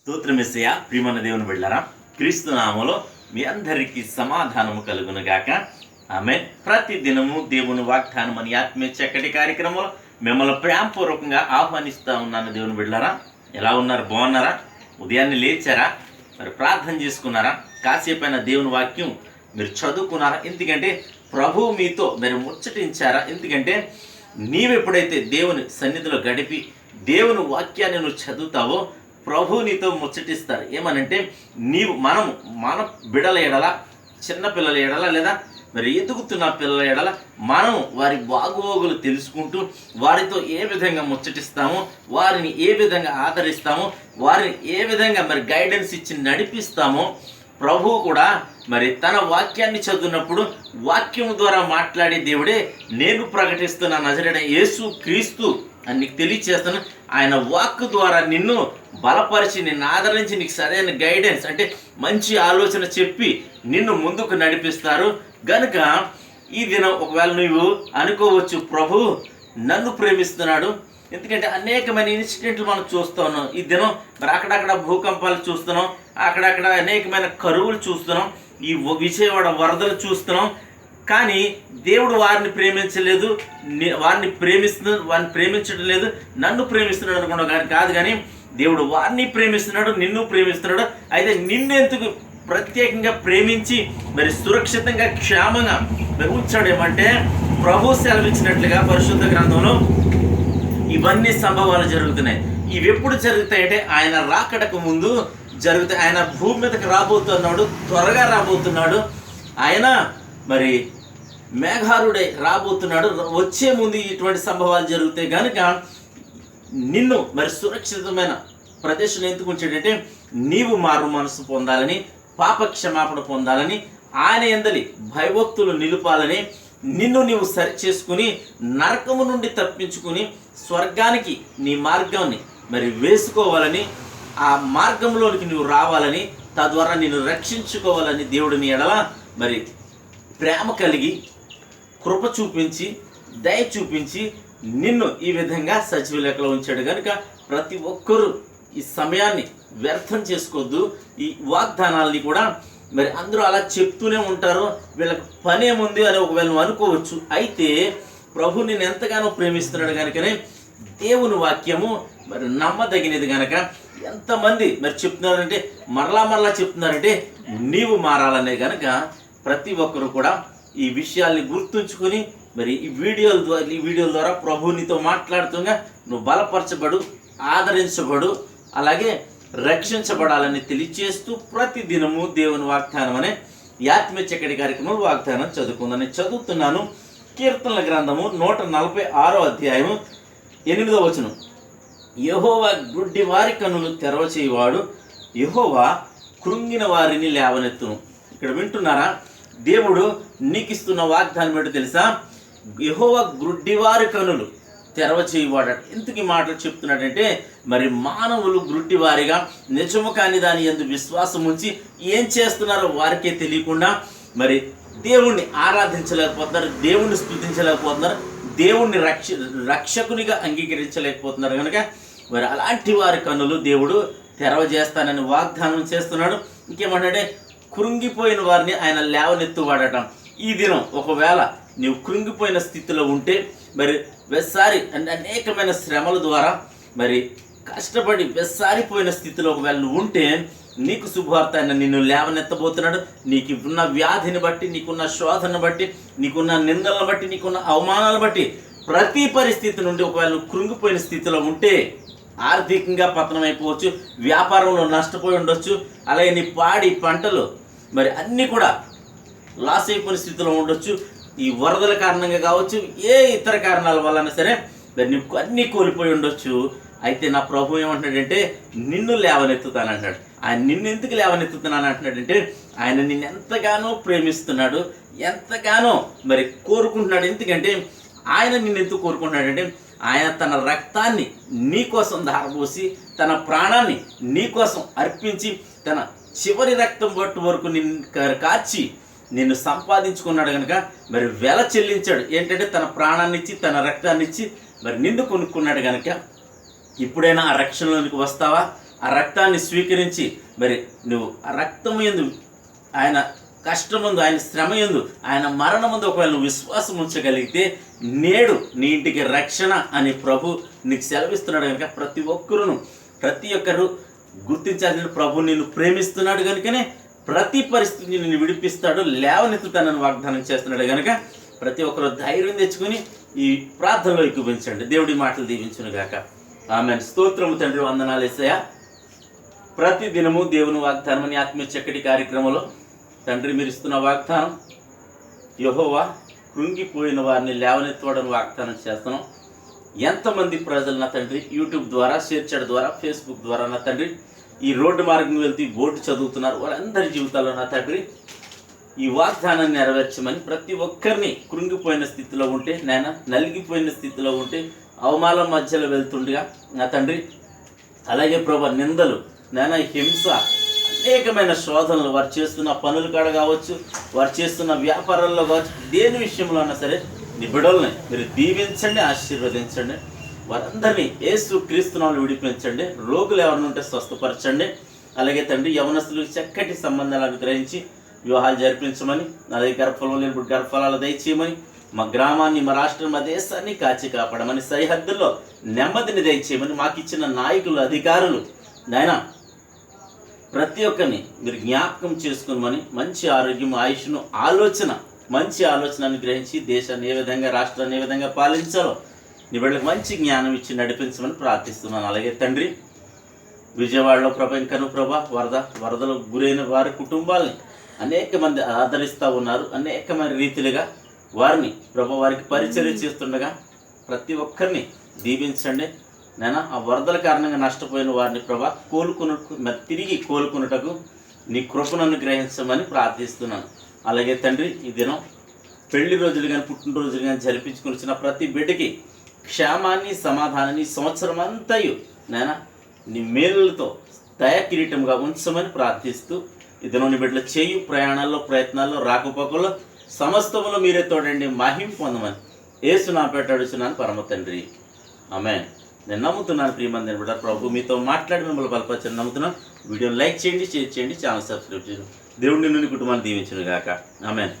స్తోత్రమెస్సయ్య. ప్రియమైన దేవుని బిడ్డలారా, క్రీస్తు నామములో మీ అందరికీ సమాధానము కలుగును గాక. ఆమేన్. ప్రతి దినము దేవుని వాగ్దానం అని ఆత్మీయ చక్కటి కార్యక్రమంలో మిమ్మల్ని ప్రేమపూర్వకంగా ఆహ్వానిస్తూ ఉన్నాను. దేవుని బిడ్డలారా, ఎలా ఉన్నారు? బాగున్నారా? ఉదయాన్నే లేచారా? మరి ప్రార్థన చేసుకున్నారా? కాసేపైన దేవుని వాక్యం మీరు చదువుకున్నారా? ఎందుకంటే ప్రభువు మీతో మీరు ముచ్చటించారా? ఎందుకంటే నీవెప్పుడైతే దేవుని సన్నిధిలో గడిపి దేవుని వాక్యాన్ని నువ్వు చదువుతావో ప్రభు నీతో ముచ్చటిస్తారు. ఏమనంటే మన బిడల ఎడల, చిన్నపిల్లల ఎడల, లేదా మరి ఎదుగుతున్న పిల్లల ఎడల మనం వారి బాగోగులు తెలుసుకుంటూ వారితో ఏ విధంగా ముచ్చటిస్తామో, వారిని ఏ విధంగా ఆదరిస్తామో, వారిని ఏ విధంగా మరి గైడెన్స్ ఇచ్చి నడిపిస్తామో ప్రభువు కూడా మరి తన వాక్యాన్ని చదివినప్పుడు వాక్యం ద్వారా మాట్లాడే దేవుడే నేను ప్రకటిస్తున్న నజరేయుడైన యేసు క్రీస్తు అని నీకు తెలియచేస్తాను. ఆయన వాక్ ద్వారా నిన్ను బలపరిచి, నిన్ను ఆదరించి, నీకు సరైన గైడెన్స్ అంటే మంచి ఆలోచన చెప్పి నిన్ను ముందుకు నడిపిస్తారు. గనుక ఈ దినం ఒకవేళ నువ్వు అనుకోవచ్చు, ప్రభు నన్ను ప్రేమిస్తున్నాడు. ఎందుకంటే అనేకమైన ఇన్సిడెంట్లు మనం చూస్తూ ఉన్నాం. ఈ దినం మరి అక్కడక్కడ భూకంపాలు చూస్తున్నాం, అక్కడక్కడ అనేకమైన కరువులు చూస్తున్నాం, ఈ విజయవాడ వరదలు చూస్తున్నాం. కానీ దేవుడు వారిని ప్రేమించలేదు, వారిని ప్రేమించడం లేదు, నన్ను ప్రేమిస్తున్నాడు అనుకున్నావు. కానీ కాదు, కానీ దేవుడు వారిని ప్రేమిస్తున్నాడు, నిన్ను ప్రేమిస్తున్నాడు. అయితే నిన్నెందుకు ప్రత్యేకంగా ప్రేమించి మరి సురక్షితంగా క్షేమంగా మరి ఉంచాడు. ఏమంటే ప్రభు సెలవిచ్చినట్లుగా పరిశుద్ధ గ్రంథంలో ఇవన్నీ సంభవాలు జరుగుతున్నాయి. ఇవి ఎప్పుడు జరుగుతాయంటే ఆయన రాకడకు ముందు జరుగుతాయి. ఆయన భూమి మీదకి రాబోతున్నాడు, త్వరగా రాబోతున్నాడు. ఆయన మరి మేఘారుడై రాబోతున్నాడు. వచ్చే ముందు ఇటువంటి సంభవాలు జరుగుతాయి. కనుక నిన్ను మరి సురక్షితమైన ప్రదేశంలో ఎందుకు ఉంచాడంటే నీవు మారు మనసు పొందాలని, పాప క్షమాపణ పొందాలని, ఆయన యందలి భయభక్తులు నిలుపాలని, నిన్ను నీవు సరి చేసుకుని నరకము నుండి తప్పించుకుని స్వర్గానికి నీ మార్గాన్ని మరి వేసుకోవాలని, ఆ మార్గంలోనికి నువ్వు రావాలని, తద్వారా నిన్ను రక్షించుకోవాలని దేవుడు నీ ఎడల మరి ప్రేమ కలిగి కృప చూపించి దయ చూపించి నిన్ను ఈ విధంగా సజీవ లెక్కలో ఉంచాడు. కనుక ప్రతి ఒక్కరూ ఈ సమయాన్ని వ్యర్థం చేసుకోవద్దు. ఈ వాగ్దానాల్ని కూడా మరి అందరూ అలా చెప్తూనే ఉంటారు, వీళ్ళకి పనేముంది అని ఒకవేళ నువ్వు అనుకోవచ్చు. అయితే ప్రభు నిన్ను ఎంతగానో ప్రేమిస్తున్నాడు కనుకనే దేవుని వాక్యము మరి నమ్మదగినది. కనుక ఎంతమంది మరి చెప్తున్నారంటే మరలా చెప్తున్నారంటే నీవు మారాలనే. కనుక ప్రతి ఒక్కరు కూడా ఈ విషయాల్ని గుర్తుంచుకొని మరి ఈ వీడియోల ద్వారా ప్రభు నీతో మాట్లాడుతుండగా నువ్వు బలపరచబడు, ఆదరించబడు, అలాగే రక్షించబడాలని తెలియచేస్తూ ప్రతి దినము దేవుని వాగ్దానం అనే ఆత్మీయ చక్కటి కార్యక్రమం వాగ్దానం చదువుకుందని చదువుతున్నాను. కీర్తనల గ్రంథము 146వ అధ్యాయము 8వ వచనం. యెహోవా గుడ్డి వారి కన్నులు తెరవచేయువాడు, యెహోవా కృంగిన వారిని లేవనెత్తును. ఇక్కడ వింటున్నారా? దేవుడు నీకు ఇస్తున్న వాగ్దానం ఏంటో తెలుసా? యెహోవా గుడ్డివారి కనులు తెరవచేయువాడు. ఎందుకు ఈ మాటలు చెప్తున్నాడంటే మరి మానవులు గుడ్డివారిగా నిజము కాని దాని యందు విశ్వాసం ఉంచి ఏం చేస్తున్నారో వారికే తెలియకుండా మరి దేవుణ్ణి ఆరాధించలేకపోతున్నారు, దేవుణ్ణి స్తుతించలేకపోతున్నారు, దేవుణ్ణి రక్షకునిగా అంగీకరించలేకపోతున్నారు. కనుక మరి అలాంటి వారి కన్నులు దేవుడు తెరవజేస్తానని వాగ్దానం చేస్తున్నాడు. ఇంకేమంటే కృంగిపోయిన వారిని ఆయన లేవనెత్తువాడట. ఈ దినం ఒకవేళ నీవు కృంగిపోయిన స్థితిలో ఉంటే మరి వెస్సారి అనేకమైన శ్రమల ద్వారా మరి కష్టపడి వెస్సారిపోయిన స్థితిలో ఒకవేళ నువ్వు ఉంటే నీకు శుభవార్త ఆయన నిన్ను లేవనెత్తబోతున్నాడు. నీకు ఉన్న వ్యాధిని బట్టి, నీకున్న శోధనను బట్టి, నీకున్న నిందలను బట్టి, నీకున్న అవమానాలను బట్టి ప్రతి పరిస్థితి నుండి ఒకవేళ నువ్వు కృంగిపోయిన స్థితిలో ఉంటే ఆర్థికంగా పతనం అయిపోవచ్చు, వ్యాపారంలో నష్టపోయి ఉండొచ్చు, అలాగే నీ పాడి పంటలు మరి అన్నీ కూడా లాస్ అయిపోయిన స్థితిలో ఉండొచ్చు, ఈ వరదల కారణంగా కావచ్చు, ఏ ఇతర కారణాల వలన సరే మరి నీకు అన్నీ కోల్పోయి ఉండొచ్చు. అయితే నా ప్రభు ఏమంటున్నాడంటే నిన్ను లేవనెత్తుతానంటాడు. ఆయన నిన్ను ఎందుకు లేవనెత్తుతున్నాను అంటున్నాడంటే ఆయన నిన్ను ఎంతగానో ప్రేమిస్తున్నాడు, ఎంతగానో మరి కోరుకుంటున్నాడు. ఎందుకంటే ఆయన నిన్ను ఎందుకు కోరుకుంటున్నాడంటే ఆయన తన రక్తాన్ని నీ కోసం ధారపోసి, తన ప్రాణాన్ని నీ కోసం అర్పించి, తన చివరి రక్తం బొట్టు వరకు నిన్ను కార్చి నిన్ను సంపాదించుకున్నాడు. కనుక మరి వెల చెల్లించాడు. ఏంటంటే తన ప్రాణాన్ని ఇచ్చి, తన రక్తాన్ని ఇచ్చి మరి నిన్ను కొనుక్కున్నాడు. కనుక ఇప్పుడైనా ఆ రక్షణలోనికి వస్తావా? ఆ రక్తాన్ని స్వీకరించి మరి నువ్వు ఆ రక్తం యందు, ఆయన కష్టముందు, ఆయన శ్రమ యందు, ఆయన మరణముందు ఒకవేళ నువ్వు విశ్వాసం ఉంచగలిగితే నేడు నీ ఇంటికి రక్షణ అని ప్రభు నీకు సెలవిస్తున్నాడు కనుక ప్రతి ఒక్కరు గుర్తించాల్సిన ప్రభు నిన్ను ప్రేమిస్తున్నాడు కనుకనే ప్రతి పరిస్థితి నిన్ను విడిపిస్తాడు, లేవనెత్తుతానని వాగ్దానం చేస్తున్నాడు కనుక ప్రతి ఒక్కరు ధైర్యం తెచ్చుకుని ఈ ప్రార్థనలో ఎక్కువించండి. దేవుడి మాటలు దీవించును గాక. ఆమేన్. స్తోత్రము తండ్రి, వందనాలు యేసయ్యా. ప్రతి దినము దేవుని వాగ్దానం అని ఆత్మీయ చక్కటి కార్యక్రమంలో తండ్రి మీరు ఇస్తున్న వాగ్దానం, యెహోవా కృంగిపోయిన వారిని లేవనెత్తువాడని వాగ్దానం చేస్తున్నాం. ఎంతమంది ప్రజలు నా తండ్రి యూట్యూబ్ ద్వారా, షేర్ చేయడం ద్వారా, ఫేస్బుక్ ద్వారా నా తండ్రి ఈ రోడ్డు మార్గం వెళ్తూ బోర్డు చదువుతున్నారు, వారందరి జీవితాల్లో నా తండ్రి ఈ వాగ్దానాన్ని నెరవేర్చమని, ప్రతి ఒక్కరిని కృంగిపోయిన స్థితిలో ఉంటే, నాయన నలిగిపోయిన స్థితిలో ఉంటే, అవమానం మధ్యలో వెళ్తుండగా నా తండ్రి, అలాగే ప్రభా నిందలు, నాయన హింస, అనేకమైన శోధనలు, వారు చేస్తున్న పనులు కాడ కావచ్చు, వారు చేస్తున్న వ్యాపారాల్లో కావచ్చు, దేని విషయంలో అయినా సరే నీ బిడ్డల్ని మీరు దీవించండి, ఆశీర్వదించండి. వారందరినీ యేసు క్రీస్తు నామములో విడిపించండి. రోగులు ఎవరిని ఉంటే స్వస్థపరచండి. అలాగే తండ్రి యవనస్తులకు చక్కటి సంబంధాలు అనుగ్రహించి వివాహాలు జరిపించమని, అలాగే గర్భఫలం లేని గర్భఫలాలు దయచేయమని, మా గ్రామాన్ని, మా రాష్ట్రం, మా దేశాన్ని కాచి కాపాడమని, సరిహద్దుల్లో నెమ్మదిని దయచేయమని, మాకు ఇచ్చిన నాయకులు, అధికారులు నాయన ప్రతి ఒక్కరిని మీరు జ్ఞాపకం చేసుకోమని, మంచి ఆరోగ్యం, ఆయుష్ను, మంచి ఆలోచన అనుగ్రహించి దేశాన్ని ఏ విధంగా, రాష్ట్రాన్ని ఏ విధంగా పాలించాలో నీ బిడ్డలకు మంచి జ్ఞానం ఇచ్చి నడిపించమని ప్రార్థిస్తున్నాను. అలాగే తండ్రి విజయవాడలో ఇంకను వరదలకు గురైన వారి కుటుంబాలని అనేక మంది ఆదరిస్తూ ఉన్నారు. అనేకమైన రీతిలుగా వారిని వారికి పరిచర్య చేస్తుండగా ప్రతి ఒక్కరిని దీవించండి. నేను ఆ వరదల కారణంగా నష్టపోయిన వారిని తిరిగి కోలుకున్నటకు నీ కృపను అనుగ్రహించమని ప్రార్థిస్తున్నాను. అలాగే తండ్రి ఈ దినం పెళ్లి రోజులు కానీ, పుట్టినరోజులు కానీ జరిపించుకుని వచ్చిన ప్రతి బిడ్డకి క్షేమాన్ని, సమాధానాన్ని సంవత్సరం అంతయు నాయన నీ మేలులతో దయ కిరీటంగా ఉంచమని ప్రార్థిస్తూ ఈ దినం నీ బిడ్డలు చేయు ప్రయాణాల్లో, ప్రయత్నాల్లో, రాకపోకల్లో సమస్తములో మీరే తోడండి, మహిమ పొందమని యేసు నామమున అడుగుచున్నాను పరమ తండ్రి. ఆమేన్. నేను నమ్ముతున్నాను ప్రియమంది బిడ్డ, ప్రభు మీతో మాట్లాడి మిమ్మల్ని బలపరచని నమ్ముతున్నాను. వీడియోని లైక్ చేయండి, షేర్ చేయండి, ఛానల్ సబ్స్క్రైబ్ చేయండి. దేవుడి నుండి కుటుంబాన్ని దీవించును గాక. ఆమేన్.